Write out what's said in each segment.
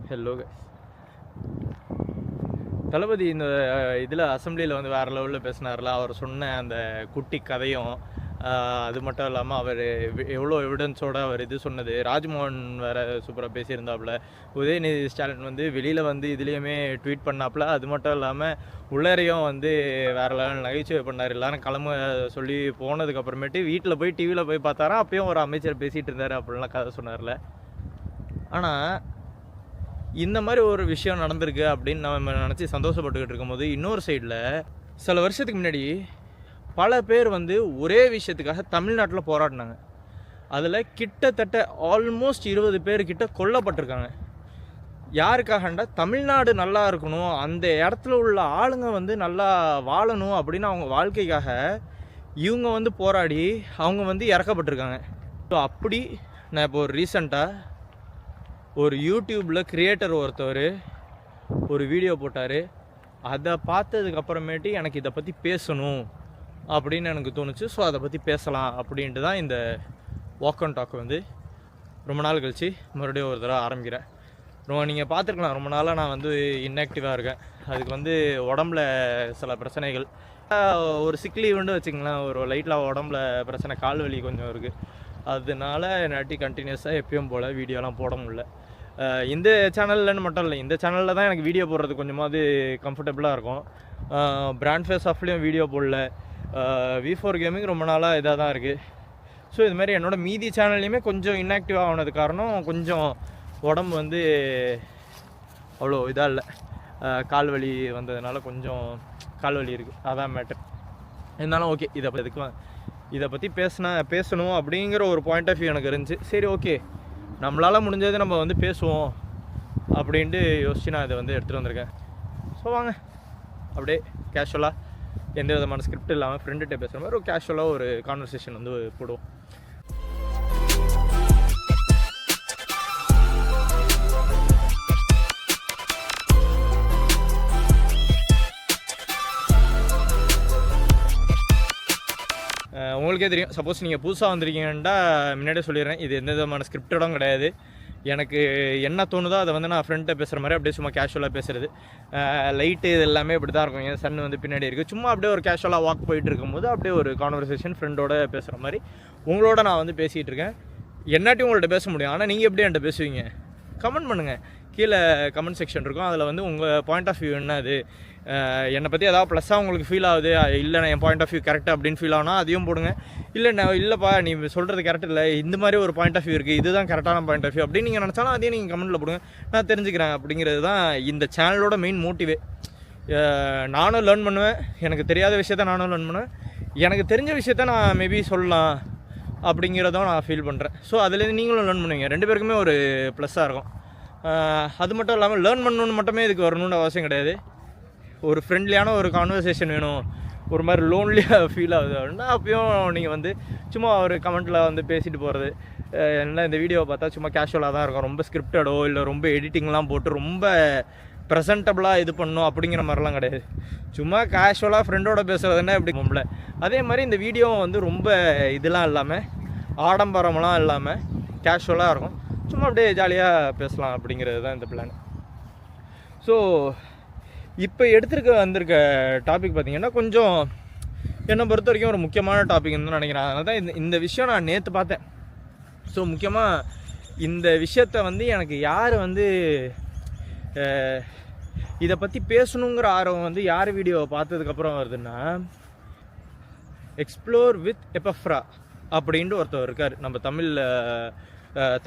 Hello guys. தளபதி இந்த இதில் அசம்பிளியில் வந்து வேறு லெவலில் பேசினார்ல. அவர் சொன்ன அந்த குட்டி கதையும் அது மட்டும் இல்லாமல் அவர் எவ்வளோ எவிடன்ஸோடு அவர் இது சொன்னது. ராஜ்மோகன் வேறு சூப்பராக பேசியிருந்தாப்புல. உதயநிதி ஸ்டாலின் வந்து வெளியில் வந்து இதுலேயுமே ட்வீட் பண்ணாப்புல. அது மட்டும் இல்லாமல் உள்ளரையும் வந்து வேறு லெவல் நகைச்சுவை பண்ணார். எல்லாரும் கிளம்ப சொல்லி போனதுக்கப்புறமேட்டு வீட்டில் போய் டிவியில் போய் பார்த்தாரா, அப்பயும் ஒரு அமைச்சர் பேசிகிட்டு இருந்தார் அப்படின்லாம் கதை சொன்னார்ல. ஆனால் இந்த மாதிரி ஒரு விஷயம் நடந்திருக்கு அப்படின்னு நம்ம நினச்சி சந்தோஷப்பட்டுக்கிட்டு இருக்கும்போது, இன்னொரு சைடில் சில வருஷத்துக்கு முன்னாடி பல பேர் வந்து ஒரே விஷயத்துக்காக தமிழ்நாட்டில் போராடினாங்க. அதில் கிட்டத்தட்ட ஆல்மோஸ்ட் 20 பேர்கிட்ட கொல்லப்பட்டிருக்காங்க. யாருக்காகண்டா தமிழ்நாடு நல்லா இருக்கணும், அந்த இடத்துல உள்ள ஆளுங்க வந்து நல்லா வாழணும் அப்படின்னு அவங்க வாழ்க்கைக்காக இவங்க வந்து போராடி அவங்க வந்து இறக்கப்பட்டிருக்காங்க. ஸோ அப்படி நான் இப்போ ஒரு ரீசண்டாக ஒரு யூடியூப்பில் கிரியேட்டர் ஒருத்தவர் ஒரு வீடியோ போட்டார். அதை பார்த்ததுக்கப்புறமேட்டு எனக்கு இதை பற்றி பேசணும் அப்படின்னு எனக்கு தோணுச்சு. ஸோ அதை பற்றி பேசலாம் அப்படின்ட்டு தான் இந்த வாக் அண்ட் டாக் வந்து ரொம்ப நாள் கழித்து மறுபடியும் ஒரு தடவை ஆரம்பிக்கிறேன். நீங்கள் பார்த்துருக்கலாம், ரொம்ப நாளாக நான் வந்து இன்ஆக்டிவாக இருக்கேன். அதுக்கு வந்து உடம்புல சில பிரச்சனைகள், ஒரு சிக் லீவுன்னு வச்சுங்களேன். ஒரு லைட்டில் உடம்புல பிரச்சனை, கால் வலி கொஞ்சம் இருக்குது. அதனால என்னாட்டி கண்டினியூஸாக எப்பயும் போல் வீடியோலாம் போட முடியல. இந்த சேனல்லன்னு மட்டும் இல்லை, இந்த சேனலில் தான் எனக்கு வீடியோ போடுறது கொஞ்சமாவது கம்ஃபர்டபுளாக இருக்கும். பிராண்ட் ஃபேஸ் ஆஃப்லேயும் வீடியோ போடல. V4 கேமிங் ரொம்ப நாளாக இதாக தான் இருக்குது. ஸோ இதுமாதிரி என்னோடய மீதி சேனல்லையுமே கொஞ்சம் இன்ஆக்டிவாக ஆனது காரணம் கொஞ்சம் உடம்பு வந்து அவ்வளோ இதாக இல்லை. கால் வலி வந்ததுனால கொஞ்சம் கால் வலி இருக்குது, அதான் மேட்டர். இருந்தாலும் ஓகே, இதை பற்றி பேசணும் அப்படிங்கிற ஒரு பாயிண்ட் ஆஃப் வியூ எனக்கு இருந்துச்சு. சரி, ஓகே, நம்மளால் முடிஞ்சது நம்ம வந்து பேசுவோம் அப்படின்ட்டு யோசிச்சு நான் இதை வந்து எடுத்துகிட்டு வந்திருக்கேன். ஸோ வாங்க அப்படியே கேஷுவலாக, எந்த விதமான ஸ்கிரிப்ட் இல்லாமல் ஃப்ரெண்டுகிட்ட பேசுகிற மாதிரி ஒரு கேஷுவலாக ஒரு கான்வர்சேஷன் வந்து போடுவோம். உங்களுக்கே தெரியும், சப்போஸ் நீங்கள் புதுசாக வந்திருக்கீங்கன்னா முன்னாடியே சொல்லிடுறேன், இது எந்த விதமான ஸ்கிரிப்டடும் கிடையாது. எனக்கு என்ன தோணுதோ அதை வந்து நான் ஃப்ரெண்ட்டை பேசுகிற மாதிரி அப்படியே சும்மா கேஷுவலாக பேசுகிறது. லைட்டு இது எல்லாமே இப்படி தான் இருக்கும். என் சன் வந்து பின்னாடி இருக்குது. சும்மா அப்படியே ஒரு கேஷுவலாக வாக் போயிட்டு இருக்கும்போது அப்படியே ஒரு கான்வர்சேஷன் ஃப்ரெண்டோட பேசுகிற மாதிரி உங்களோட நான் வந்து பேசிகிட்டு இருக்கேன். என்னாட்டி உங்கள்கிட்ட பேச முடியும். ஆனால் நீங்கள் எப்படி என்கிட்ட பேசுவீங்க? கமெண்ட் பண்ணுங்கள். கீழே கமெண்ட் செக்ஷன் இருக்கும், அதில் வந்து உங்கள் பாயிண்ட் ஆஃப் வியூ என்ன, அது என்னை பற்றி ஏதாவது ப்ளஸ்ஸாக உங்களுக்கு ஃபீல் ஆகுது, இல்லை நான் என் பாயிண்ட் ஆஃப் வியூ கரெக்டாக அப்படின்னு ஃபீல் ஆகுனா அதையும் போடுங்க. இல்லைப்பா நீ சொல்கிறது கரெக்ட் இல்லை, இந்த மாதிரி ஒரு பாயிண்ட் ஆஃப் வியூ இருக்குது, இதுதான் கரெக்டான பாயிண்ட் ஆஃப் வியூ அப்படின்னு நீங்கள் நினச்சாலும் அதையும் நீங்கள் கமெண்ட்டில் போடுங்க, நான் தெரிஞ்சுக்கிறேன். அப்படிங்கிறது தான் இந்த சேனலோட மெயின் மோட்டிவே. நானும் லேர்ன் பண்ணுவேன், எனக்கு தெரியாத விஷயத்த நானும் லேர்ன் பண்ணுவேன், எனக்கு தெரிஞ்ச விஷயத்த நான் மேபி சொல்லலாம் அப்படிங்கிறதும் நான் ஃபீல் பண்ணுறேன். ஸோ அதுலேருந்து நீங்களும் லேர்ன் பண்ணுவீங்க, ரெண்டு பேருக்குமே ஒரு ப்ளஸ்ஸாக இருக்கும். அது மட்டும் இல்லாமல் லேர்ன் பண்ணணுன்னு மட்டுமே இதுக்கு வரணுன்னு அவசியம் கிடையாது. ஒரு ஃப்ரெண்ட்லியான ஒரு கான்வர்சேஷன் வேணும், ஒரு மாதிரி லோன்லியாக ஃபீல் ஆகுது அப்படின்னா அப்பயும் நீங்கள் வந்து சும்மா ஒரு கமெண்ட்டில் வந்து பேசிட்டு போகிறது. என்ன இந்த வீடியோவை பார்த்தா சும்மா கேஷுவலாக தான் இருக்கும், ரொம்ப ஸ்கிரிப்டடோ இல்லை ரொம்ப எடிட்டிங்லாம் போட்டு ரொம்ப ப்ரெசன்டபுளாக இது பண்ணணும் அப்படிங்கிற மாதிரிலாம் கிடையாது. சும்மா கேஷுவலாக ஃப்ரெண்டோட பேசுகிறதுன்னா எப்படி மும்பல. அதே மாதிரி இந்த வீடியோவும் வந்து ரொம்ப இதெல்லாம் இல்லாமல், ஆடம்பரமெல்லாம் இல்லாமல் கேஷுவலாக இருக்கும். சும்மா அப்படியே ஜாலியாக பேசலாம் அப்படிங்கிறது தான் இந்த பிளான். ஸோ இப்போ வந்திருக்க டாபிக் பார்த்திங்கன்னா கொஞ்சம் என்னை பொறுத்த வரைக்கும் ஒரு முக்கியமான டாபிக்னு தான் நினைக்கிறேன். அதனால தான் இந்த விஷயம் நான் நேற்று பார்த்தேன். ஸோ முக்கியமாக இந்த விஷயத்தை வந்து எனக்கு யார் வந்து இதை பற்றி பேசணுங்கிற ஆர்வம் வந்து யார் வீடியோவை பார்த்ததுக்கப்புறம் வருதுன்னா, எக்ஸ்ப்ளோர் வித் எபஃப்ரா அப்படின்ட்டு ஒருத்தவர் இருக்கார். நம்ம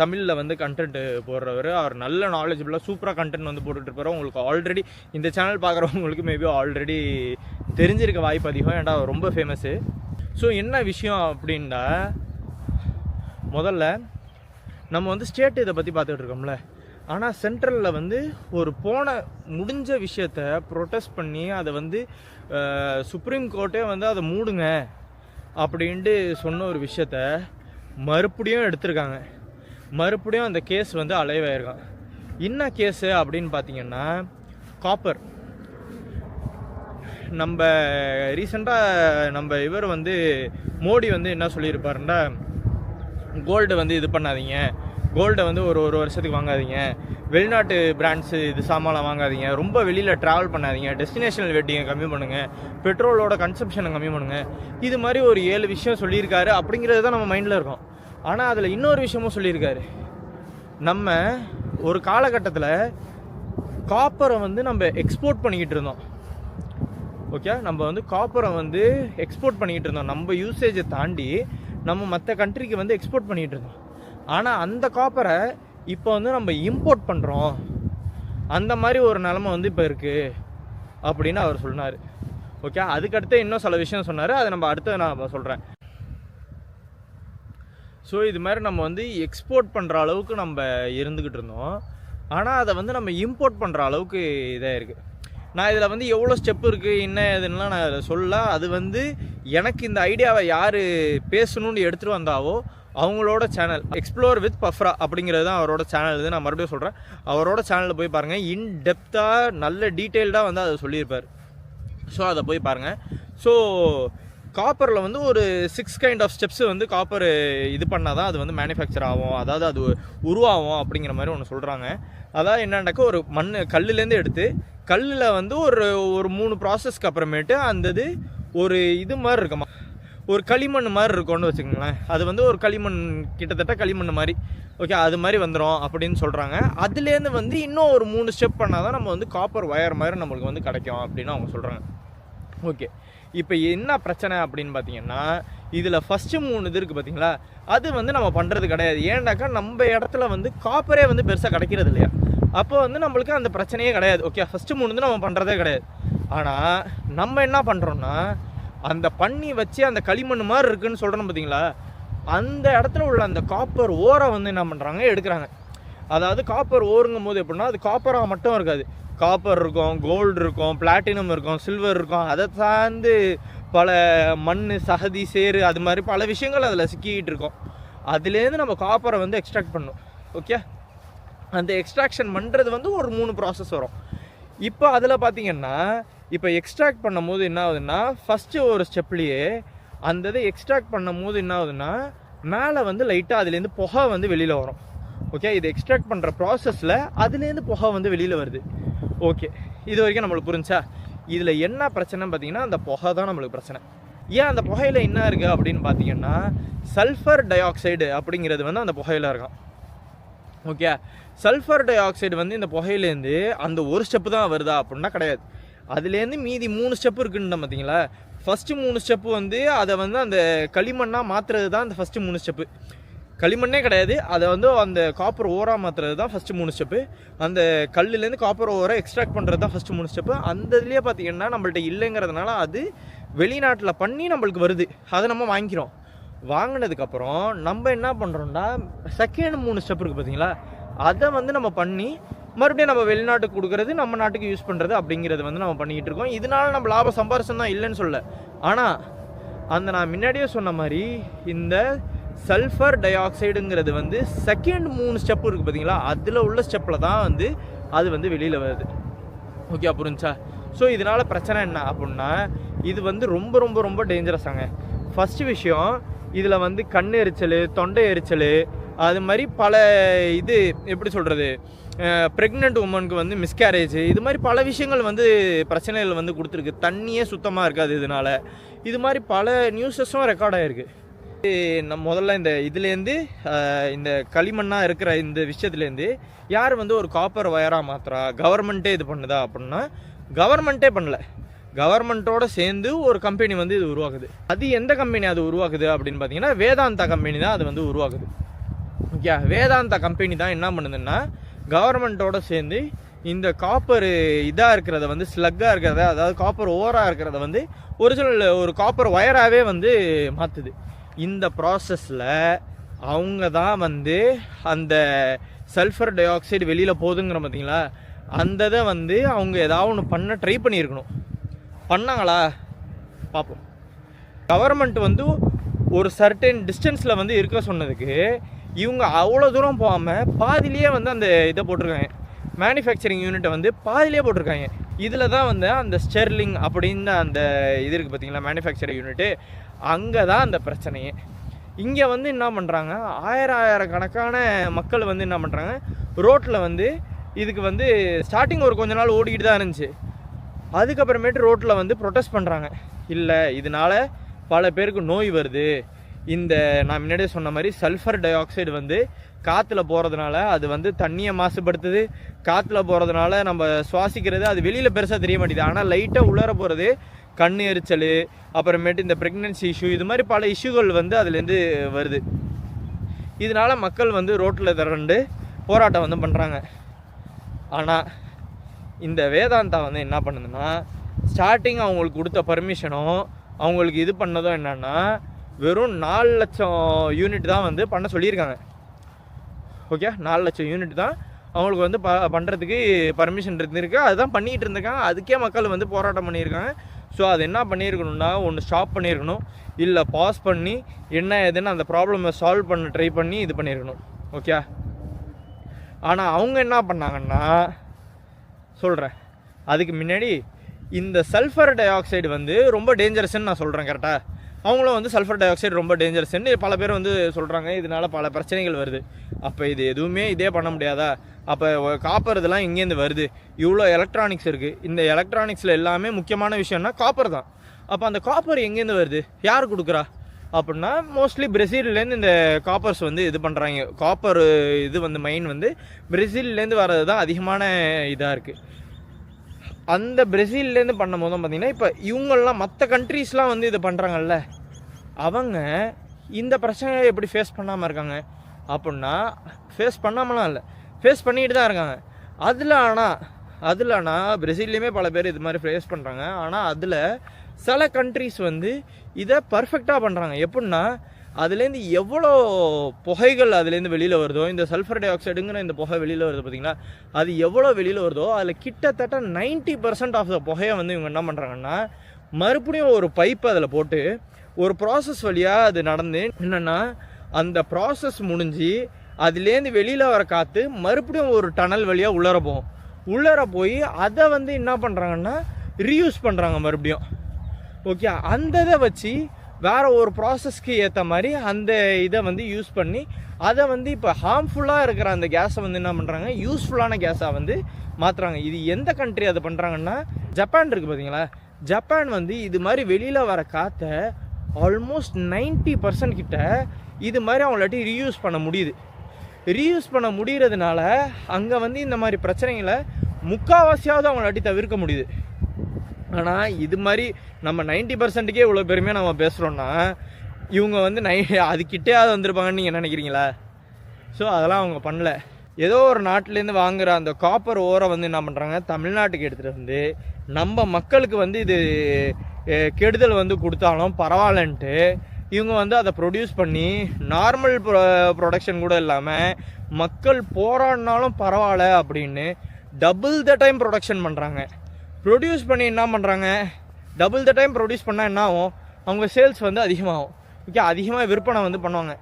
தமிழில் வந்து கண்டென்ட் போடுறவர். அவர் நல்ல நாலேஜபிளாக சூப்பராக கண்டென்ட் வந்து போட்டுட்ருப்பார். உங்களுக்கு ஆல்ரெடி இந்த சேனல் பார்க்குறவங்களுக்கு மேபி ஆல்ரெடி தெரிஞ்சிருக்க வாய்ப்பு அதிகம், ஏன்டா ரொம்ப ஃபேமஸ்ஸு. ஸோ என்ன விஷயம் அப்படின்னா, முதல்ல நம்ம வந்து ஸ்டேட்டு இதை பற்றி பார்த்துட்டு இருக்கோம்ல, ஆனால் சென்ட்ரலில் வந்து ஒரு முடிஞ்ச விஷயத்த ப்ரொட்டஸ்ட் பண்ணி அதை வந்து சுப்ரீம் கோர்ட்டே வந்து அதை மூடுங்க அப்படின்ட்டு சொன்ன ஒரு விஷயத்த மறுபடியும் எடுத்திருக்காங்க. மறுபடியும் அந்த கேஸ் வந்து அலைவாயிருக்கான். என்ன கேஸு அப்படின்னு பார்த்தீங்கன்னா, காப்பர். நம்ம ரீசெண்டாக இவர் வந்து மோடி வந்து என்ன சொல்லியிருப்பாருன்னா, கோல்டு வந்து இது பண்ணாதீங்க, கோல்டை வந்து ஒரு வருஷத்துக்கு வாங்காதீங்க, வெளிநாட்டு பிராண்ட்ஸு இது சாமான்லாம் வாங்காதீங்க, ரொம்ப வெளியில் ட்ராவல் பண்ணாதீங்க, டெஸ்டினேஷனல் வெட்டிங்கை கம்மி பண்ணுங்கள், பெட்ரோலோட கன்சம்ஷனை கம்மி பண்ணுங்கள். இது மாதிரி ஒரு 7 விஷயம் சொல்லியிருக்காரு. அப்படிங்கிறது தான் நம்ம மைண்டில் இருக்கும். ஆனால் அதில் இன்னொரு விஷயமும் சொல்லியிருக்காரு. நம்ம ஒரு காலகட்டத்தில் காப்பரை வந்து நம்ம எக்ஸ்போர்ட் பண்ணிக்கிட்டு இருந்தோம். ஓகே, நம்ம வந்து காப்பரை வந்து எக்ஸ்போர்ட் பண்ணிக்கிட்டு இருந்தோம். நம்ம யூசேஜை தாண்டி நம்ம மற்ற கண்ட்ரிக்கு வந்து எக்ஸ்போர்ட் பண்ணிகிட்டு இருந்தோம். ஆனால் அந்த காப்பரை இப்போ வந்து நம்ம இம்போர்ட் பண்ணுறோம். அந்த மாதிரி ஒரு நிலமை வந்து இப்போ இருக்குது அப்படின்னு அவர் சொன்னார். ஓகே, அதுக்கடுத்து இன்னும் சில விஷயம் சொன்னார். அதை நம்ம அடுத்து நான் சொல்கிறேன். ஸோ இது மாதிரி நம்ம வந்து எக்ஸ்போர்ட் பண்ணுற அளவுக்கு நம்ம இருந்துக்கிட்டு இருந்தோம். ஆனால் அதை வந்து நம்ம இம்போர்ட் பண்ணுற அளவுக்கு இதாக இருக்குது. நான் இதில் வந்து எவ்வளோ ஸ்டெப் இருக்குது என்ன ஏதுன்னெலாம் நான் அதில் சொல்ல. அது வந்து எனக்கு இந்த ஐடியாவை யார் பேசணும்னு எடுத்துகிட்டு வந்தாவோ அவங்களோட சேனல் எக்ஸ்ப்ளோர் வித் பஃப்ரா அப்படிங்கிறது தான் அவரோட சேனல். இது நான் மறுபடியும் சொல்கிறேன், அவரோட சேனலில் போய் பாருங்கள். இன்டெப்த்தாக நல்ல டீட்டெயில்டாக வந்து அதை சொல்லியிருப்பார். ஸோ அதை போய் பாருங்கள். ஸோ காப்பரில் வந்து ஒரு 6 கைண்ட் ஆஃப் ஸ்டெப்ஸ் வந்து காப்பர் இது பண்ணால் தான் அது வந்து மேனுஃபேக்சர் ஆகும், அதாவது அது உருவாகும் அப்படிங்கிற மாதிரி ஒன்று சொல்கிறாங்க. அதாவது என்னன்னாக்கா ஒரு கல்லுலேருந்து எடுத்து கல்லில் வந்து ஒரு 3 ப்ராசஸ்க்கு அப்புறமேட்டு அந்த இது ஒரு இது மாதிரி இருக்குமா, ஒரு களிமண் மாதிரி இருக்கும்னு வச்சுக்கோங்களேன். அது வந்து ஒரு களிமண், கிட்டத்தட்ட களிமண் மாதிரி. ஓகே, அது மாதிரி வந்துடும் அப்படின்னு சொல்கிறாங்க. அதுலேருந்து வந்து இன்னும் ஒரு 3 ஸ்டெப் பண்ணால் தான் நம்ம வந்து காப்பர் ஒயர் மாதிரி நம்மளுக்கு வந்து கிடைக்கும் அப்படின்னு அவங்க சொல்கிறாங்க. ஓகே, இப்போ என்ன பிரச்சனை அப்படின்னு பார்த்தீங்கன்னா, இதில் ஃபஸ்ட்டு 3 இது இருக்குது பார்த்தீங்களா, அது வந்து நம்ம பண்ணுறது கிடையாது. ஏன்னாக்கா நம்ம இடத்துல வந்து காப்பரே வந்து பெருசாக கிடைக்கிறது இல்லையா. அப்போ வந்து நம்மளுக்கு அந்த பிரச்சனையே கிடையாது. ஓகே, ஃபஸ்ட்டு 3 வந்து நம்ம பண்ணுறதே கிடையாது. ஆனால் நம்ம என்ன பண்ணுறோன்னா, அந்த பண்ணி வச்சு அந்த களிமண் மாதிரி இருக்குதுன்னு சொல்கிறோம் பார்த்தீங்களா, அந்த இடத்துல உள்ள அந்த காப்பர் ஓரை வந்து என்ன பண்ணுறாங்க, எடுக்கிறாங்க. அதாவது காப்பர் ஓருங்கும் போது எப்படின்னா, அது காப்பராக மட்டும் இருக்காது. காப்பர் இருக்கும், கோல்டு இருக்கும், பிளாட்டினம் இருக்கும், சில்வர் இருக்கும். அதை சார்ந்து பல மண், சகதி, சேரு, அது மாதிரி பல விஷயங்கள் அதில் சிக்கிக்கிட்டு இருக்கும். அதுலேருந்து நம்ம காப்பரை வந்து எக்ஸ்ட்ராக்ட் பண்ணணும். ஓகே, அந்த எக்ஸ்ட்ராக்ஷன் பண்ணுறது வந்து ஒரு 3 ப்ராசஸ் வரும். இப்போ அதில் பார்த்தீங்கன்னா, இப்போ எக்ஸ்ட்ராக்ட் பண்ணும் போது என்ன ஆகுதுன்னா, ஃபஸ்ட்டு ஒரு ஸ்டெப்லேயே அந்த இதை எக்ஸ்ட்ராக்ட் பண்ணும் போது என்ன ஆகுதுன்னா, மேலே வந்து லைட்டாக அதுலேருந்து புகை வந்து வெளியில் வரும். ஓகே, இது எக்ஸ்ட்ராக்ட் பண்ணுற ப்ராசஸில் அதுலேருந்து புகை வந்து வெளியில் வருது. ஓகே, இது வரைக்கும் நம்மளுக்கு புரிஞ்சா. இதில் என்ன பிரச்சனைன்னு பார்த்தீங்கன்னா, அந்த புகை தான் நம்மளுக்கு பிரச்சனை. ஏன் அந்த புகையில் என்ன இருக்குது அப்படின்னு பார்த்தீங்கன்னா, சல்ஃபர் டை ஆக்சைடு அப்படிங்கிறது வந்து அந்த புகையில் இருக்கும். ஓகே, சல்ஃபர் டை ஆக்சைடு வந்து இந்த புகையிலேருந்து அந்த ஒரு ஸ்டெப்பு தான் வருதா அப்படின்னா கிடையாது. அதுலேருந்து மீதி 3 ஸ்டெப்பு இருக்குன்னு பார்த்தீங்களா. ஃபஸ்ட்டு 3 ஸ்டெப்பு வந்து அதை வந்து அந்த களிமண்ணாக மாற்றுறது தான் அந்த ஃபஸ்ட்டு 3 ஸ்டெப்பு. களிமண்ணே கிடையாது, அதை வந்து அந்த காப்பர் ஓராக மாற்றுறது தான் ஃபஸ்ட்டு 3 ஸ்டெப்பு. அந்த கல்லுலேருந்து காப்பர் ஓரை எக்ஸ்ட்ராக்ட் பண்ணுறது தான் ஃபஸ்ட்டு 3 ஸ்டெப்பு. அந்த இதுலேயே பார்த்தீங்கன்னா நம்மள்ட்ட இல்லைங்கிறதுனால அது வெளிநாட்டில் பண்ணி நம்மளுக்கு வருது. அதை நம்ம வாங்கிக்கிறோம். வாங்கினதுக்கப்புறம் நம்ம என்ன பண்ணுறோம்னா, செகண்ட் 3 ஸ்டெப் இருக்குது பார்த்தீங்களா, அதை வந்து நம்ம பண்ணி மறுபடியும் நம்ம வெளிநாட்டுக்கு கொடுக்குறது, நம்ம நாட்டுக்கு யூஸ் பண்ணுறது அப்படிங்கிறது வந்து நம்ம பண்ணிக்கிட்டு இருக்கோம். இதனால நம்ம லாபம் சம்பாரிச்சம் தான் இல்லைன்னு சொல்ல. ஆனால் அந்த நான் முன்னாடியே சொன்ன மாதிரி இந்த சல்ஃபர் டை ஆக்சைடுங்கிறது வந்து செகண்ட் 3 ஸ்டெப்பு இருக்குது பார்த்தீங்களா, அதில் உள்ள ஸ்டெப்பில் தான் வந்து அது வந்து வெளியில் வருது. ஓகே, புரிஞ்சா. ஸோ இதனால் பிரச்சனை என்ன அப்படின்னா, இது வந்து ரொம்ப ரொம்ப ரொம்ப டேஞ்சரஸாங்க. ஃபஸ்ட்டு விஷயம், இதில் வந்து கண் எரிச்சல், தொண்டை எரிச்சல், அது மாதிரி பல இது எப்படி சொல்கிறது, ப்ரெக்னென்ட் உமனுக்கு வந்து மிஸ்கேரேஜ், இது மாதிரி பல விஷயங்கள் வந்து பிரச்சனைகள் வந்து கொடுத்துருக்கு. தண்ணியே சுத்தமாக இருக்காது இதனால். இது மாதிரி பல நியூஸஸும் ரெக்கார்ட் ஆகிருக்கு. நம்ம முதல்ல இந்த இதுலேருந்து இந்த களிமண்ணாக இருக்கிற இந்த விஷயத்துலேருந்து யார் வந்து ஒரு காப்பர் வயராக மாத்திரா, கவர்மெண்ட்டே இது பண்ணுதா அப்படின்னா, கவர்மெண்ட்டே பண்ணல. கவர்மெண்ட்டோட சேர்ந்து ஒரு கம்பெனி வந்து இது உருவாக்குது. அது எந்த கம்பெனி அது உருவாக்குது அப்படின்னு பார்த்தீங்கன்னா, வேதாந்தா கம்பெனி தான் அது வந்து உருவாக்குது. ஓகே, வேதாந்தா கம்பெனி தான் என்ன பண்ணுதுன்னா, கவர்மெண்ட்டோட சேர்ந்து இந்த காப்பர் இதாக இருக்கிறத வந்து ஸ்லக்காக இருக்கிறத, அதாவது காப்பர் ஓவராக இருக்கிறத வந்து ஒரிஜினல் ஒரு காப்பர் ஒயராகவே வந்து மாற்றுது. இந்த ப்ராசஸில் அவங்க தான் வந்து அந்த சல்ஃபர் டை ஆக்சைடு வெளியில் போகுதுங்கிற பார்த்தீங்களா, அந்த இதை வந்து அவங்க ஏதாவது ஒன்று பண்ண ட்ரை பண்ணியிருக்கணும். பண்ணாங்களா பார்ப்போம். கவர்மெண்ட் வந்து ஒரு சர்டன் டிஸ்டன்ஸில் வந்து இருக்க சொன்னதுக்கு இவங்க அவ்வளோ தூரம் போகாமல் பாதிலேயே வந்து அந்த இதை போட்டிருக்காங்க, மேனுஃபேக்சரிங் யூனிட்டை வந்து பாதிலேயே போட்டிருக்காங்க. இதில் தான் வந்து அந்த ஸ்டெர்லிங் அப்படின்னு அந்த இது இருக்குது பார்த்தீங்களா, மேனுஃபேக்சரிங் யூனிட்டு, அங்கே தான் அந்த பிரச்சனையே. இங்கே வந்து என்ன பண்ணுறாங்க, ஆயிரக்கணக்கான மக்கள் வந்து என்ன பண்ணுறாங்க, ரோட்டில் வந்து இதுக்கு வந்து ஸ்டார்டிங் ஒரு கொஞ்ச நாள் ஓடிக்கிட்டு தான் இருந்துச்சு. அதுக்கப்புறமேட்டு ரோட்டில் வந்து ப்ரொட்டஸ்ட் பண்ணுறாங்க. இல்லை, இதனால் பல பேருக்கு நோய் வருது, இந்த நான் முன்னாடியே சொன்ன மாதிரி சல்ஃபர் டை ஆக்சைடு வந்து காற்றுல போகிறதுனால அது வந்து தண்ணியை மாசுபடுத்துது. காற்றுல போகிறதுனால நம்ம சுவாசிக்கிறது அது வெளியில் பெருசாக தெரிய மாட்டேங்குது. ஆனால் லைட்டாக உள்ளார போகிறது கண் எரிச்சல், அப்புறமேட்டு இந்த ப்ரெக்னென்சி இஷ்யூ, இது மாதிரி பல இஷ்யூகள் வந்து அதுலேருந்து வருது. இதனால் மக்கள் வந்து ரோட்டில் திரண்டு போராட்டம் வந்து பண்ணுறாங்க. ஆனால் இந்த வேதாந்தா வந்து என்ன பண்ணுதுன்னா, ஸ்டார்டிங் அவங்களுக்கு கொடுத்த பர்மிஷனும் அவங்களுக்கு இது பண்ணதும் என்னன்னா வெறும் 4 லட்சம் யூனிட் தான் வந்து பண்ண சொல்லியிருக்காங்க. ஓகே, 4 லட்சம் யூனிட் தான் அவங்களுக்கு வந்து பண்ணுறதுக்கு பர்மிஷன் இருந்திருக்கு. அதுதான் பண்ணிக்கிட்டு இருந்திருக்காங்க. அதுக்கே மக்கள் வந்து போராட்டம் பண்ணியிருக்காங்க. ஸோ அது என்ன பண்ணியிருக்கணும்னா, ஒன்று ஸ்டாப் பண்ணியிருக்கணும், இல்லை பாஸ் பண்ணி என்ன ஏதுன்னு அந்த ப்ராப்ளமை சால்வ் பண்ண ட்ரை பண்ணி இது பண்ணியிருக்கணும். ஓகே, ஆனால் அவங்க என்ன பண்ணாங்கன்னா, சொல்கிறேன் அதுக்கு முன்னாடி இந்த சல்ஃபர் டை ஆக்சைடு வந்து ரொம்ப டேஞ்சரஸ்ன்னு நான் சொல்கிறேன். கரெக்டாக அவங்களும் வந்து சல்ஃபர் டை ஆக்சைடு ரொம்ப டேஞ்சரஸ்ன்னு பல பேர் வந்து சொல்கிறாங்க. இதனால் பல பிரச்சனைகள் வருது. அப்போ இது எதுவுமே இதே பண்ண முடியாதா? அப்போ காப்பர் இதெல்லாம் எங்கேருந்து வருது? இவ்வளோ எலக்ட்ரானிக்ஸ் இருக்குது. இந்த எலக்ட்ரானிக்ஸில் எல்லாமே முக்கியமான விஷயம்னா காப்பர் தான். அப்போ அந்த காப்பர் எங்கேருந்து வருது? யார் கொடுக்குறா அப்படின்னா, மோஸ்ட்லி பிரேசில்லேருந்து இந்த காப்பர்ஸ் வந்து இது பண்ணுறாங்க. காப்பர் இது வந்து மைன் வந்து பிரேசில்லேருந்து வர்றது தான் அதிகமான இதாக இருக்குது. அந்த பிரேசில்லேருந்து பண்ணும் போதும் பார்த்திங்கன்னா, இப்போ இவங்கெல்லாம் மற்ற கண்ட்ரீஸ்லாம் வந்து இது பண்ணுறாங்கல்ல, அவங்க இந்த பிரச்சனையை எப்படி ஃபேஸ் பண்ணாமல் இருக்காங்க அப்படின்னா, ஃபேஸ் பண்ணாமலாம் இல்லை, ஃபேஸ் பண்ணிட்டு தான் இருக்காங்க. அதில் ஆனால் பிரேசில்லையுமே பல பேர் இது மாதிரி ஃபேஸ் பண்ணுறாங்க. ஆனால் அதில் சில கண்ட்ரீஸ் வந்து இதை பர்ஃபெக்டாக பண்ணுறாங்க. எப்படின்னா, அதுலேருந்து எவ்வளோ புகைகள் அதுலேருந்து வெளியில் வருதோ, இந்த சல்ஃபர் டை ஆக்சைடுங்கிற இந்த புகை வெளியில் வருது பார்த்திங்களா, அது எவ்வளோ வெளியில் வருதோ அதில் கிட்டத்தட்ட 90% ஆஃப் த புகையை வந்து இவங்க என்ன பண்ணுறாங்கன்னா, மறுபடியும் ஒரு பைப் அதில் போட்டு ஒரு ப்ராசஸ் வழியாக அது நடந்து என்னென்னா, அந்த ப்ராசஸ் முடிஞ்சு அதுலேருந்து வெளியில் வர காற்று மறுபடியும் ஒரு டனல் வழியாக உள்ளார போய் அதை வந்து என்ன பண்ணுறாங்கன்னா ரீயூஸ் பண்ணுறாங்க மறுபடியும். ஓகே, அந்த இதை வச்சு வேறு ஒரு ப்ராசஸ்க்கு ஏற்ற மாதிரி அந்த இதை வந்து யூஸ் பண்ணி அதை வந்து இப்போ ஹார்ம்ஃபுல்லாக இருக்கிற அந்த கேஸை வந்து என்ன பண்ணுறாங்க, யூஸ்ஃபுல்லான கேஸாக வந்து மாற்றுறாங்க. இது எந்த கண்ட்ரி அதை பண்ணுறாங்கன்னா, ஜப்பான் இருக்குது பார்த்தீங்களா. ஜப்பான் வந்து இது மாதிரி வெளியில் வர காற்றை ஆல்மோஸ்ட் 90% கிட்ட இது மாதிரி அவங்களாட்டி ரீயூஸ் பண்ண முடியுது. ரீயூஸ் பண்ண முடிகிறதுனால அங்கே வந்து இந்த மாதிரி பிரச்சனைகளை முக்கால்வாசியாவது அவங்களாட்டி தவிர்க்க முடியுது. ஆனால் இது மாதிரி நம்ம 90%க்கே இவ்வளோ பெருமையாக நம்ம பேசுகிறோன்னா, இவங்க வந்து அதுக்கிட்டேயாவது வந்திருப்பாங்கன்னு நீங்கள் நினைக்கிறீங்களா? ஸோ அதெல்லாம் அவங்க பண்ணல. ஏதோ ஒரு நாட்டிலேருந்து வாங்குகிற அந்த காப்பர் ஓரை வந்து என்ன பண்ணுறாங்க, தமிழ்நாட்டுக்கு எடுத்துகிட்டு வந்து நம்ம மக்களுக்கு வந்து இது கெடுதல் வந்து கொடுத்தாலும் பரவாயில்லன்ட்டு இவங்க வந்து அதை ப்ரொடியூஸ் பண்ணி நார்மல் ப்ரொடக்ஷன் கூட இல்லாமல் மக்கள் போராடினாலும் பரவாயில்ல அப்படின்னு டபுள் த டைம் ப்ரொடக்ஷன் பண்ணுறாங்க. ப்ரொடியூஸ் பண்ணி என்ன பண்ணுறாங்க, டபுள் த டைம் ப்ரொடியூஸ் பண்ணால் என்ன ஆகும், அவங்க சேல்ஸ் வந்து அதிகமாகும். ஓகே, அதிகமாக விற்பனை வந்து பண்ணுவாங்க.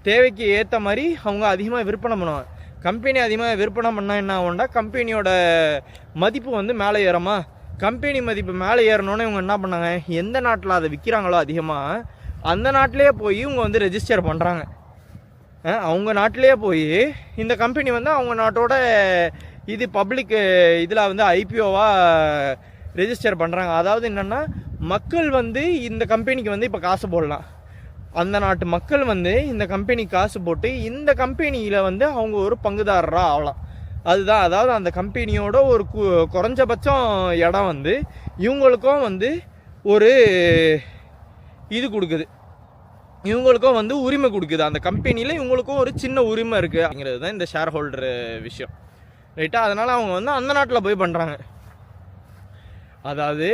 தேவைக்கு ஏற்ற மாதிரி அவங்க அதிகமாக விற்பனை பண்ணுவாங்க. கம்பெனி அதிகமாக விற்பனை பண்ணால் என்ன ஆகும்னா, கம்பெனியோட மதிப்பு வந்து மேலே ஏறுமா. கம்பெனி மதிப்பு மேலே ஏறணுன்னு இவங்க என்ன பண்ணாங்க, எந்த நாட்டில் அதை விற்கிறாங்களோ அதிகமாக அந்த நாட்டிலே போய் இவங்க வந்து ரெஜிஸ்டர் பண்ணுறாங்க. அவங்க நாட்டிலே போய் இந்த கம்பெனி வந்து அவங்க நாட்டோட இது பப்ளிக் இதில் வந்து ஐபிஓவாக ரெஜிஸ்டர் பண்ணுறாங்க. அதாவது என்னென்னா, மக்கள் வந்து இந்த கம்பெனிக்கு வந்து இப்போ காசு போடலாம். அந்த நாட்டு மக்கள் வந்து இந்த கம்பெனிக்கு காசு போட்டு இந்த கம்பெனியில் வந்து அவங்க ஒரு பங்குதாரராக ஆகலாம். அதுதான், அதாவது அந்த கம்பெனியோட ஒரு குறைஞ்சபட்சம் இடம் வந்து இவங்களுக்கும் வந்து ஒரு இது கொடுக்குது, இவங்களுக்கும் வந்து உரிமை கொடுக்குது. அந்த கம்பெனியில் இவங்களுக்கும் ஒரு சின்ன உரிமை இருக்குது அப்படிங்கிறது தான் இந்த ஷேர் ஹோல்டர் விஷயம், ரைட்டா? அதனால் அவங்க வந்து அந்த நாட்டில் போய் பண்ணுறாங்க. அதாவது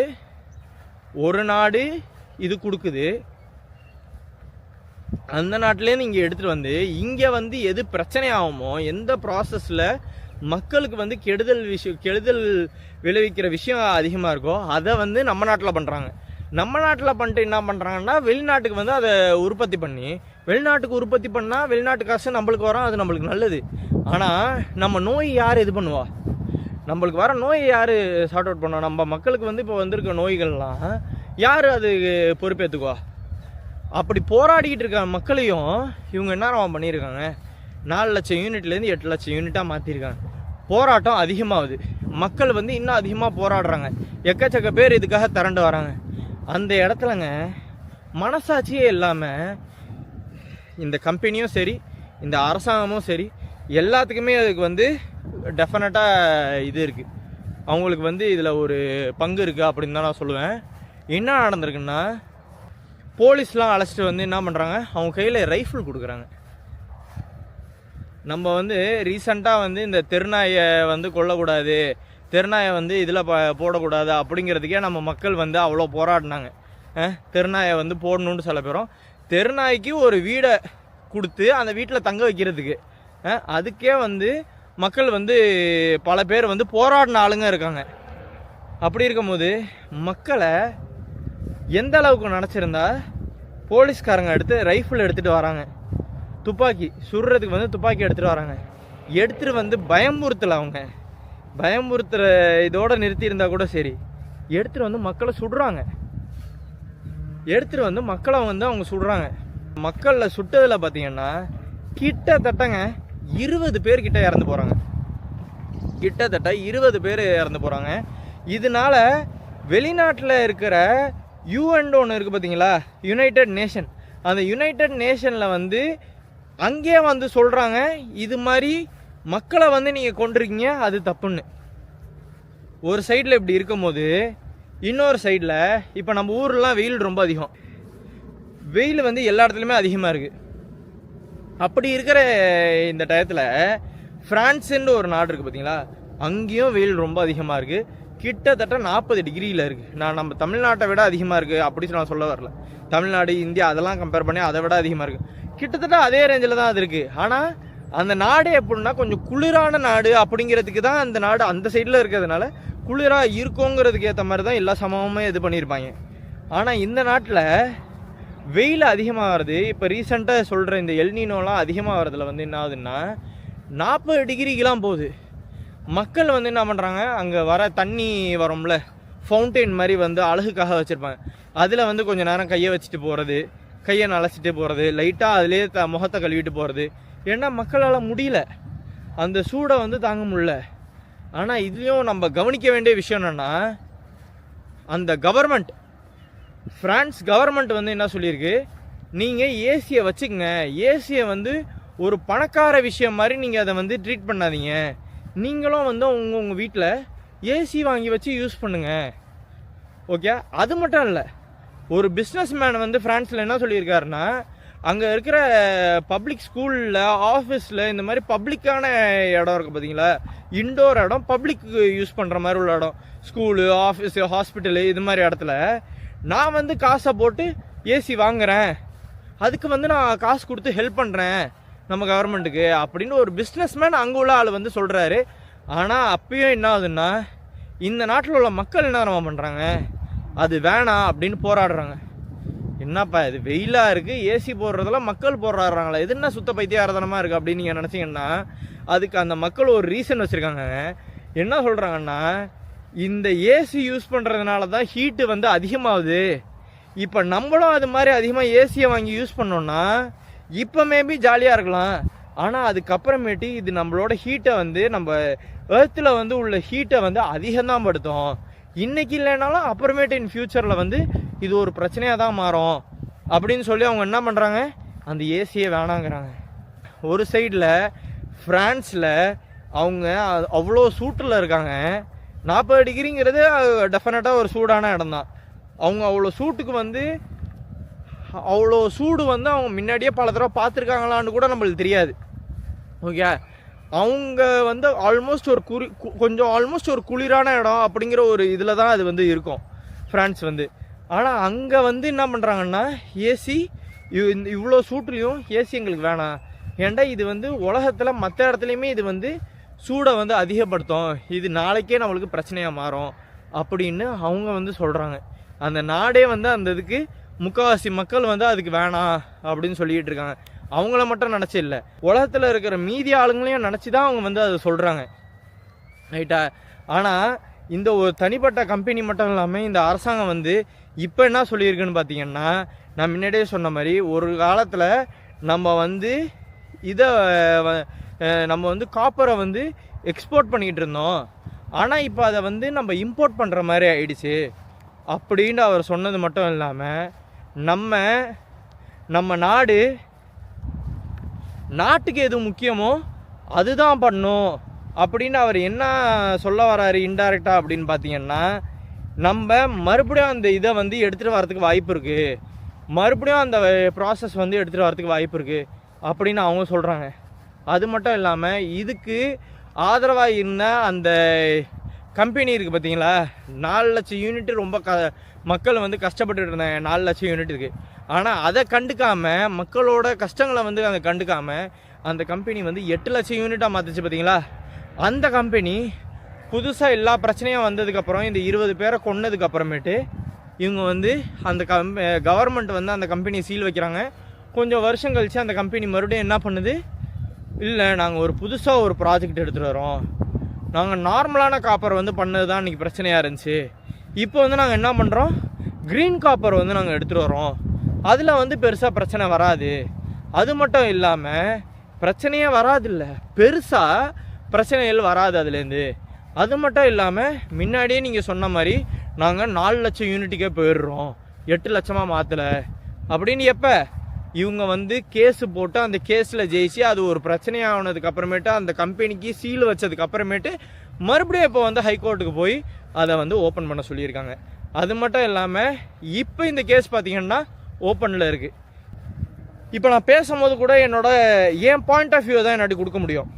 ஒரு நாடு இது கொடுக்குது, அந்த நாட்டிலேருந்து இங்கே எடுத்துகிட்டு வந்து இங்கே வந்து எது பிரச்சனை ஆகுமோ, எந்த ப்ராசஸில் மக்களுக்கு வந்து கெடுதல் விளைவிக்கிற விஷயம் அதிகமாக இருக்கோ அதை வந்து நம்ம நாட்டில் பண்ணுறாங்க. நம்ம நாட்டில் பண்ணிட்டு என்ன பண்ணுறாங்கன்னா, வெளிநாட்டுக்கு வந்து அதை உற்பத்தி பண்ணி வெளிநாட்டுக்கு உற்பத்தி பண்ணால் வெளிநாட்டு காசு நம்மளுக்கு வரும், அது நம்மளுக்கு நல்லது. ஆனால் நம்ம நோய் யார் இது பண்ணுவா? நம்மளுக்கு வர நோய் யார் சார்ட் அவுட் பண்ணுவா? நம்ம மக்களுக்கு வந்து இப்போ வந்திருக்க நோய்கள்லாம் யார் அது பொறுப்பேற்றுக்குவா? அப்படி போராடிக்கிட்டு இருக்க மக்களையும் இவங்க என்ன பண்ணியிருக்காங்க, 4 லட்சம் யூனிட்லேருந்து 8 லட்சம் யூனிட்டாக மாற்றிருக்காங்க. போராட்டம் அதிகமாகுது. மக்கள் வந்து இன்னும் அதிகமாக போராடுறாங்க. எக்கச்சக்க பேர் இதுக்காக திரண்டு வராங்க. அந்த இடத்துலங்க மனசாட்சியே இல்லாமல் இந்த கம்பெனியும் சரி, இந்த அரசாங்கமும் சரி, எல்லாத்துக்குமே அதுக்கு வந்து டெஃபினட்டாக இது இருக்குது, அவங்களுக்கு வந்து இதில் ஒரு பங்கு இருக்குது அப்படின்னு தான் நான் சொல்லுவேன். என்ன நடந்திருக்குன்னா, போலீஸ்லாம் அழைச்சிட்டு வந்து என்ன பண்ணுறாங்க, அவங்க கையில் ரைஃபிள் கொடுக்குறாங்க. நம்ம வந்து ரீசண்டாக வந்து இந்த தெருநாயை வந்து கொல்லக்கூடாது, தெருநாயை வந்து இதில் போடக்கூடாது அப்படிங்கிறதுக்கே நம்ம மக்கள் வந்து அவ்வளோ போராடினாங்க. தெருநாயை வந்து போடணுன்னு சில பேரும், தெருநாய்க்கு ஒரு வீடை கொடுத்து அந்த வீட்டில் தங்க வைக்கிறதுக்கு அதுக்கே வந்து மக்கள் வந்து பல பேர் வந்து போராடின ஆளுங்க இருக்காங்க. அப்படி இருக்கும்போது மக்களை எந்த அளவுக்கு நினச்சிருந்தா போலீஸ்காரங்க எடுத்து ரைஃபிள் எடுத்துகிட்டு வராங்க, துப்பாக்கி சுடுறதுக்கு வந்து துப்பாக்கி எடுத்துகிட்டு வராங்க. எடுத்துகிட்டு வந்து பயமுறுத்தலை, அவங்க பயமுறுத்துகிற இதோட நிறுத்தியிருந்தா கூட சரி, எடுத்துகிட்டு வந்து மக்களை சுடுறாங்க. எடுத்துகிட்டு வந்து மக்களை வந்து அவங்க சுடுறாங்க. மக்களில் சுட்டதில் பார்த்தீங்கன்னா கிட்டத்தட்டங்க 20 பேர் கிட்ட இறந்து போகிறாங்க. கிட்டத்தட்ட 20 பேர் இறந்து போகிறாங்க. இதனால வெளிநாட்டில் இருக்கிற யூஎன் ஒன்று இருக்குது பார்த்தீங்களா, யுனைடெட் நேஷன், அந்த யுனைடெட் நேஷனில் வந்து அங்கே வந்து சொல்கிறாங்க, இது மாதிரி மக்களை வந்து நீங்கள் கொண்டிருக்கீங்க, அது தப்புன்னு. ஒரு சைடில் இப்படி இருக்கும்போது இன்னொரு சைடில் இப்போ நம்ம ஊர்லாம் வெயில் ரொம்ப அதிகம், வெயில் வந்து எல்லா இடத்துலையுமே அதிகமாக இருக்குது. அப்படி இருக்கிற இந்த டயத்தில் ஃப்ரான்ஸுன்னு ஒரு நாடு இருக்குது பார்த்தீங்களா, அங்கேயும் வெயில் ரொம்ப அதிகமாக இருக்குது. கிட்டத்தட்ட 40 டிகிரியில் இருக்குது. நம்ம தமிழ்நாட்டை விட அதிகமாக இருக்குது அப்படி நான் சொல்ல வரல. தமிழ்நாடு, இந்தியா அதெல்லாம் கம்பேர் பண்ணி அதை விட அதிகமாக இருக்குது. கிட்டத்தட்ட அதே ரேஞ்சில் தான் அது இருக்குது. ஆனால் அந்த நாடு எப்படின்னா கொஞ்சம் குளிரான நாடு அப்படிங்கிறதுக்கு தான் அந்த நாடு அந்த சைடில் இருக்கிறதுனால குளிராக இருக்குங்கிறதுக்கு ஏற்ற மாதிரி தான் எல்லா சமமுமே இது பண்ணியிருப்பாங்க. ஆனால் இந்த நாட்டில் வெயில் அதிகமாக வருது. இப்போ ரீசெண்டாக சொல்கிற இந்த எல்னினோலாம் அதிகமாக வரதில் வந்து என்ன ஆகுதுன்னா 40 டிகிரிக்கெலாம் போகுது. மக்கள் வந்து என்ன பண்ணுறாங்க, அங்கே வர தண்ணி வரும்ல, ஃபவுண்டெயின் மாதிரி வந்து அழகுக்காக வச்சுருப்பாங்க, அதில் வந்து கொஞ்சம் நேரம் கையை வச்சுட்டு போகிறது, கையை நலச்சிட்டு போகிறது, லைட்டாக அதிலே முகத்தை கழுவிட்டு போகிறது. ஏன்னா மக்களால் முடியல, அந்த சூடை வந்து தாங்க முடியல. ஆனால் இதுலேயும் நம்ம கவனிக்க வேண்டிய விஷயம் என்னென்னா, அந்த கவர்மெண்ட், ஃப்ரான்ஸ் கவர்மெண்ட் வந்து என்ன சொல்லியிருக்கு, நீங்கள் ஏசியை வச்சுக்கங்க, ஏசியை வந்து ஒரு பணக்கார விஷயம் மாதிரி நீங்கள் அதை வந்து ட்ரீட் பண்ணாதீங்க, நீங்களும் வந்து உங்கள் வீட்டில் ஏசி வாங்கி வச்சு யூஸ் பண்ணுங்கள். ஓகே, அது மட்டும் இல்லை, ஒரு பிஸ்னஸ் மேன் வந்து ஃப்ரான்ஸில் என்ன சொல்லியிருக்காருன்னா, அங்கே இருக்கிற பப்ளிக் ஸ்கூலில், ஆஃபீஸில், இந்த மாதிரி பப்ளிக்கான இடம் இருக்குது பார்த்தீங்களா, இண்டோர் இடம், பப்ளிக் யூஸ் பண்ணுற மாதிரி உள்ள இடம், ஸ்கூலு, ஆஃபீஸு, ஹாஸ்பிட்டலு, இது மாதிரி இடத்துல நான் வந்து காசை போட்டு ஏசி வாங்குகிறேன், அதுக்கு வந்து நான் காசு கொடுத்து ஹெல்ப் பண்ணுறேன் நம்ம கவர்மெண்ட்டுக்கு அப்படின்னு ஒரு பிஸ்னஸ்மேன் அங்கே உள்ள ஆள் வந்து சொல்கிறாரு. ஆனால் அப்பயும் என்ன ஆகுதுன்னா, இந்த நாட்டில் உள்ள மக்கள் என்ன நம்ம பண்ணுறாங்க, அது வேணாம் அப்படின்னு போராடுறாங்க. என்னப்பா இது வெயிலாக இருக்குது, ஏசி போடுறதெல்லாம் மக்கள் போராடுறாங்களா, இது என்ன சுத்த பைத்தியாரதனமாக இருக்குது அப்படின்னு நீங்கள் நினச்சிங்கன்னா, அதுக்கு அந்த மக்கள் ஒரு ரீசன் வச்சுருக்காங்க. என்ன சொல்கிறாங்கன்னா, இந்த ஏசி யூஸ் பண்ணுறதுனால தான் ஹீட்டு வந்து அதிகமாகுது. இப்போ நம்மளும் அது மாதிரி அதிகமாக ஏசியை வாங்கி யூஸ் பண்ணோன்னா இப்போ மேபி ஜாலியாக இருக்கலாம், ஆனால் அதுக்கப்புறமேட்டு இது நம்மளோட ஹீட்டை வந்து நம்ம எர்த்தில் வந்து உள்ள ஹீட்டை வந்து அதிகம்தான் படுத்தும். இன்றைக்கி இல்லைனாலும் அப்புறமேட்டு இன் ஃப்யூச்சரில் வந்து இது ஒரு பிரச்சனையாக தான் மாறும் அப்படின்னு சொல்லி அவங்க என்ன பண்ணுறாங்க, அந்த ஏசியை வேணாங்கிறாங்க. ஒரு சைடில் ஃப்ரான்ஸில் அவங்க அவ்வளோ சூட்டில் இருக்காங்க. 40 டிகிரிங்கிறது டெஃபினட்டாக ஒரு சூடான இடம் தான். அவங்க அவ்வளோ சூட்டுக்கு வந்து அவ்வளோ சூடு வந்து அவங்க முன்னாடியே பல தடவை பார்த்துருக்காங்களான்னு கூட நம்மளுக்கு தெரியாது. ஓகே, அவங்க வந்து ஆல்மோஸ்ட் ஒரு ஆல்மோஸ்ட் ஒரு குளிரான இடம் அப்படிங்கிற ஒரு இதில் தான் அது வந்து இருக்கும் ஃப்ரான்ஸ் வந்து. ஆனால் அங்கே வந்து என்ன பண்ணுறாங்கன்னா, ஏசி இவ்வளோ சூட்லேயும் ஏசி எங்களுக்கு வேணாம், ஏன்டா இது வந்து உலகத்தில் மற்ற இடத்துலையுமே இது வந்து சூடை வந்து அதிகப்படுத்தும், இது நாளைக்கே நம்மளுக்கு பிரச்சனையாக மாறும் அப்படின்னு அவங்க வந்து சொல்கிறாங்க. அந்த நாடே வந்து அந்த இதுக்கு முக்கால்வாசி மக்கள் வந்து அதுக்கு வேணாம் அப்படின்னு சொல்லிகிட்டு இருக்காங்க. அவங்கள மட்டும் நினச்சி இல்லை, உலகத்தில் இருக்கிற மீதி ஆளுங்களையும் நினச்சி தான் அவங்க வந்து அதை சொல்கிறாங்க, ரைட்டா. ஆனால் இந்த ஒரு தனிப்பட்ட கம்பெனி மட்டும் இல்லாமல் இந்த அரசாங்கம் வந்து இப்போ என்ன சொல்லியிருக்குன்னு பார்த்தீங்கன்னா, நான் முன்னாடியே சொன்ன மாதிரி ஒரு காலத்தில் நம்ம வந்து இதை நம்ம வந்து காப்பரை வந்து எக்ஸ்போர்ட் பண்ணிகிட்டு இருந்தோம், ஆனால் இப்போ அதை வந்து நம்ம இம்போர்ட் பண்ணுற மாதிரி ஆயிடுச்சு அப்படின்னு அவர் சொன்னது மட்டும் இல்லாமல், நம்ம நாட்டுக்கு எது முக்கியமோ அதுதான் பண்ணும் அப்படின்னு அவர் என்ன சொல்ல வராரு இன்டைரக்டாக அப்படின்னு பார்த்தீங்கன்னா, நம்ம மறுபடியும் அந்த இதை வந்து எடுத்துகிட்டு வரதுக்கு வாய்ப்பு இருக்குது, மறுபடியும் அந்த ப்ராசஸ் வந்து எடுத்துகிட்டு வரதுக்கு வாய்ப்பு இருக்குது அப்படின்னு அவங்க சொல்கிறாங்க. அது மட்டும் இல்லாமல் இதுக்கு ஆதரவாக இருந்த அந்த கம்பெனி இருக்குது பார்த்தீங்களா, 4 லட்சம் யூனிட் ரொம்ப மக்கள் வந்து கஷ்டப்பட்டுட்டு இருந்தாங்க 4 லட்சம் யூனிட்டுக்கு. ஆனால் அதை கண்டுக்காமல், மக்களோட கஷ்டங்களை வந்து அதை கண்டுக்காமல் அந்த கம்பெனி வந்து 8 லட்சம் யூனிட்டாக மாற்றிச்சு பார்த்தீங்களா. அந்த கம்பெனி புதுசாக எல்லா பிரச்சனையும் வந்ததுக்கப்புறம், இந்த 20 பேரை கொன்னதுக்கப்புறமேட்டு இவங்க வந்து அந்த கவர்மெண்ட் வந்து அந்த கம்பெனியை சீல் வைக்கிறாங்க. கொஞ்சம் வருஷம் கழித்து அந்த கம்பெனி மறுபடியும் என்ன பண்ணுது, இல்லை நாங்கள் ஒரு புதுசாக ஒரு ப்ராஜெக்ட் எடுத்துகிட்டு வரோம், நாங்கள் நார்மலான காப்பர் வந்து பண்ணது தான் இன்றைக்கி பிரச்சனையாக இருந்துச்சு, இப்போ வந்து நாங்கள் என்ன பண்ணுறோம், க்ரீன் காப்பர் வந்து நாங்கள் எடுத்துகிட்டு வரோம், அதில் வந்து பெருசாக பிரச்சனை வராது. அது மட்டும் இல்லாமல் பிரச்சனையே வராதில்ல, பெருசாக பிரச்சனைகள் வராது அதுலேருந்து. அது மட்டும் இல்லாமல் முன்னாடியே நீங்கள் சொன்ன மாதிரி நாங்கள் 4 லட்சம் யூனிட்டுக்கே போயிடுறோம், 8 லட்சமாக மாற்றலை அப்படின்னு. எப்போ இவங்க வந்து கேஸு போட்டு அந்த கேஸில் ஜெயிச்சு அது ஒரு பிரச்சனையானதுக்கு அப்புறமேட்டு அந்த கம்பெனிக்கு சீல் வச்சதுக்கு அப்புறமேட்டு மறுபடியும் இப்போ வந்து ஹைகோர்ட்டுக்கு போய் அதை வந்து ஓப்பன் பண்ண சொல்லியிருக்காங்க. அது மட்டும் இல்லாமல் இப்போ இந்த கேஸ் பார்த்திங்கன்னா ஓப்பனில் இருக்குது. இப்போ நான் பேசும்போது கூட என் பாயிண்ட் ஆஃப் வியூ தான் என்னாடி கொடுக்க முடியும்.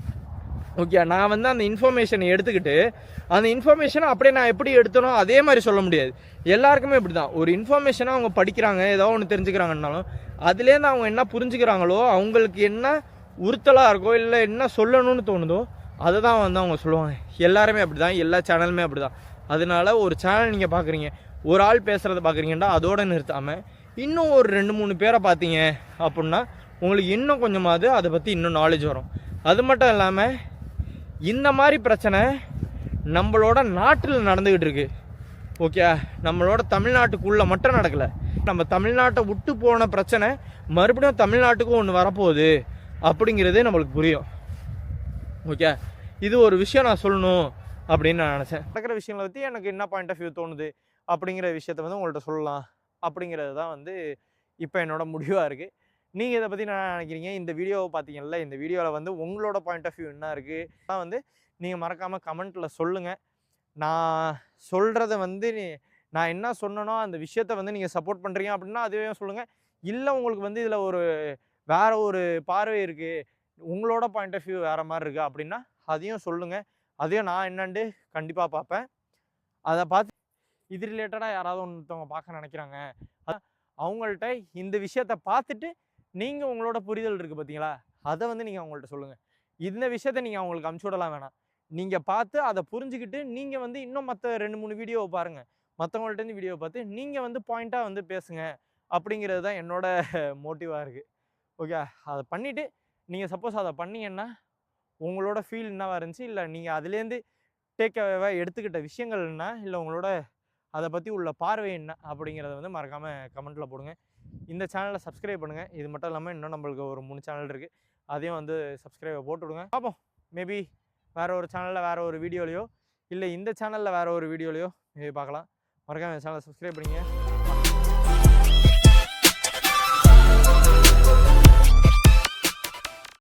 ஓகே, நான் வந்து அந்த இன்ஃபர்மேஷனை எடுத்துக்கிட்டு அந்த இன்ஃபர்மேஷனை அப்படியே நான் எப்படி எடுத்தனோ அதே மாதிரி சொல்ல முடியாது. எல்லாருக்குமே இப்படி தான். ஒரு இன்ஃபர்மேஷனை அவங்க படிக்கிறாங்க, ஏதோ ஒன்று தெரிஞ்சுக்கிறாங்கன்னாலும் அதுலேருந்து அவங்க என்ன புரிஞ்சுக்கிறாங்களோ, அவங்களுக்கு என்ன உறுத்தலாக இருக்கோ, இல்லை என்ன சொல்லணும்னு தோணுதோ அதை தான் வந்து அவங்க சொல்லுவாங்க. எல்லாருமே அப்படி தான், எல்லா சேனலுமே அப்படி தான். அதனால ஒரு சேனல் நீங்கள் பார்க்குறீங்க, ஒரு ஆள் பேசுகிறத பார்க்குறீங்கன்னா அதோடு நிறுத்தாமல் இன்னும் ஒரு 2-3 பேரை பார்த்தீங்க அப்படின்னா உங்களுக்கு இன்னும் கொஞ்சமாவது அதை பற்றி இன்னும் நாலேஜ் வரும். அது மட்டும் இல்லாமல் இந்த மாதிரி பிரச்சனை நம்மளோட நாட்டில் நடந்துக்கிட்டு இருக்கு. ஓகே, நம்மளோட தமிழ்நாட்டுக்குள்ளே மட்டும் நடக்கலை, நம்ம தமிழ்நாட்டை விட்டு போன பிரச்சனை மறுபடியும் தமிழ்நாட்டுக்கும் ஒன்று வரப்போகுது அப்படிங்கிறது நம்மளுக்கு புரியும். ஓகே, இது ஒரு விஷயம் நான் சொல்லணும் அப்படின்னு நான் நினச்சேன். நடக்கிற விஷயங்களை பற்றி எனக்கு என்ன பாயிண்ட் ஆஃப் வியூ தோணுது அப்படிங்கிற விஷயத்த வந்து உங்கள்கிட்ட சொல்லலாம் அப்படிங்கிறது தான் வந்து இப்போ என்னோட முடிவாக இருக்குது. நீங்கள் இதை பற்றி என்ன நினைக்கிறீங்க? இந்த வீடியோவை பார்த்தீங்கல்ல, இந்த வீடியோவில் வந்து உங்களோட பாயிண்ட் ஆஃப் வியூ என்ன இருக்குது தான் வந்து நீங்கள் மறக்காமல் கமெண்ட்டில் சொல்லுங்கள். நான் சொல்கிறத வந்து நான் என்ன சொன்னனோ அந்த விஷயத்த வந்து நீங்கள் சப்போர்ட் பண்ணுறீங்க அப்படின்னா அதுவே சொல்லுங்கள். இல்லை உங்களுக்கு வந்து இதில் வேறு ஒரு பார்வை இருக்குது, உங்களோட பாயிண்ட் ஆஃப் வியூ வேறு மாதிரி இருக்குது அப்படின்னா அதையும் சொல்லுங்கள். அதையும் நான் என்னண்டு கண்டிப்பாக பார்ப்பேன். அதை பார்த்து இது ரிலேட்டடாக யாராவது ஒருத்தவங்க பார்க்க நினைக்கிறாங்க, அவங்கள்ட்ட இந்த விஷயத்தை பார்த்துட்டு நீங்கள் உங்களோட புரிதல் இருக்குது பார்த்தீங்களா, அதை வந்து நீங்கள் அவங்கள்ட்ட சொல்லுங்கள். இந்த விஷயத்த நீங்கள் அவங்களுக்கு அனுப்பிச்சி விடலாம் வேணாம், நீங்கள் பார்த்து அதை புரிஞ்சுக்கிட்டு நீங்கள் வந்து இன்னும் மற்ற 2-3 வீடியோவை பாருங்கள், மற்றவங்கள்ட்டேருந்து வீடியோவை பார்த்து நீங்கள் வந்து பாயிண்ட்டாக வந்து பேசுங்க அப்படிங்கிறது தான் என்னோட மோட்டிவாக இருக்குது. ஓகே, அதை பண்ணிவிட்டு நீங்கள் சப்போஸ் அதை பண்ணிங்கன்னா உங்களோட ஃபீல் என்னவாக இருந்துச்சு, இல்லை நீங்கள் அதுலேருந்து டேக்அவேவாக எடுத்துக்கிட்ட விஷயங்கள் என்ன, இல்லை உங்களோட அதை பற்றி உள்ள பார்வை என்ன அப்படிங்கிறத வந்து மறக்காமல் கமெண்ட்டில் போடுங்க. இந்த சேனலை சப்ஸ்கிரைப் பண்ணுங்கள். இது மட்டும் இல்லாமல் இன்னும் நம்மளுக்கு ஒரு 3 சேனல் இருக்குது, அதையும் வந்து சப்ஸ்கிரைபை போட்டு விடுங்க. பார்ப்போம், மேபி வேறு ஒரு சேனலில் வேறு ஒரு வீடியோலையோ, இல்லை இந்த சேனலில் வேறு ஒரு வீடியோலையோ மேபி பார்க்கலாம். மறக்காமல் இந்த சேனலை சப்ஸ்கிரைப் பண்ணிங்க.